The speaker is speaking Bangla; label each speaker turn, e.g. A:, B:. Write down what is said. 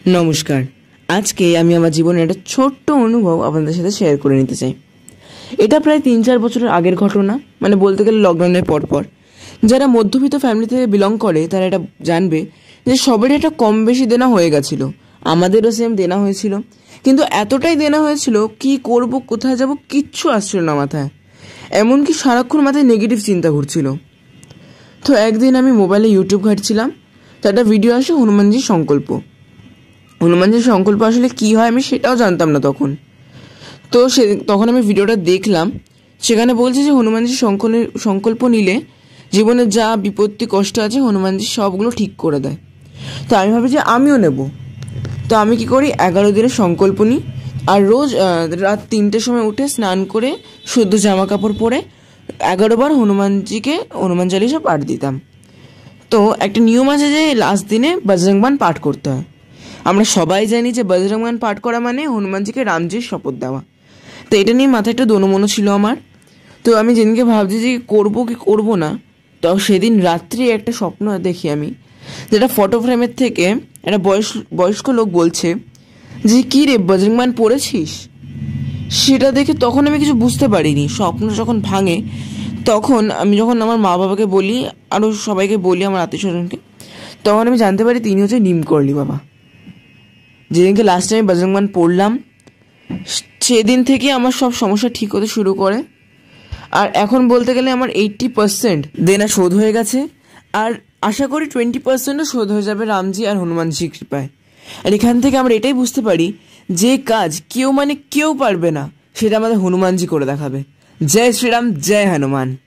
A: নমস্কার। আজকে আমি আমার জীবনের একটা ছোট্ট অনুভব আপনাদের সাথে শেয়ার করে নিতে চাই। এটা প্রায় 3-4 বছরের আগের ঘটনা, মানে বলতে গেলে লকডাউনের পরপর। যারা মধ্যবিত্ত ফ্যামিলি থেকে বিলং করে তারা এটা জানবে যে সবারই একটা কম বেশি দেনা হয়ে গেছিলো। আমাদেরও সেম দেনা হয়েছিল, কিন্তু এতটাই দেনা হয়েছিল কি করব, কোথায় যাব, কিচ্ছু আসছিল না মাথায়। এমনকি সারাক্ষণ মাথায় নেগেটিভ চিন্তা ঘুরছিল। তো একদিন আমি মোবাইলে ইউটিউব ঘাঁটছিলাম, তো একটা ভিডিও আসে হনুমানজির সংকল্প। হনুমানজির সংকল্প আসলে কী হয় আমি সেটাও জানতাম না তখন। তো তখন আমি ভিডিওটা দেখলাম। সেখানে বলছে যে হনুমানজির সংকল্প নিলে জীবনে যা বিপত্তি কষ্ট আছে হনুমানজি সবগুলো ঠিক করে দেয়। তো আমি ভাবি যে আমিও নেব। তো আমি কি করি, 11 দিনের সংকল্প নিই। আর রোজ রাত 3টের সময় উঠে স্নান করে শুদ্ধ জামা কাপড় পরে 11 বার হনুমানজিকে হনুমান চালিসা পাঠ দিতাম। তো একটা নিয়ম আছে যে লাস্ট দিনে বজরংবান পাঠ করতে হয়। আমরা সবাই জানি যে বজরংবান পাঠ করা মানে হনুমানজিকে রামজির শপথ দেওয়া। তো এটা নিয়ে মাথায় একটা দোনমনো ছিল আমার। তো আমি যেদিনকে ভাবছি যে করবো কি করবো না, তো সেদিন রাত্রি একটা স্বপ্ন দেখি আমি, যেটা ফটো ফ্রেমের থেকে একটা বয়স্ক লোক বলছে যে কী রে বজরংবান পড়েছিস। সেটা দেখে তখন আমি কিছু বুঝতে পারিনি। স্বপ্ন যখন ভাঙে তখন আমি যখন আমার মা বাবাকে বলি, আরও সবাইকে বলি, আমার আত্মীয় স্বজনকে, তখন আমি জানতে পারি তিনি হচ্ছে নিমকরলি বাবা। যেদিনকে লাস্ট টাইম বজরংবান পড়লাম সেদিন থেকে আমার সব সমস্যা ঠিক হতে শুরু করে। আর এখন বলতে গেলে আমার 80% দেনা শোধ হয়ে গেছে। আর আশা করি 20%ও শোধ হয়ে যাবে রামজি আর হনুমানজির কৃপায়। আর এখান থেকে আমরা এটাই বুঝতে পারি যে কাজ কেউ পারবে না, সেটা আমাদের হনুমানজি করে দেখাবে। জয় শ্রীরাম, জয় হনুমান।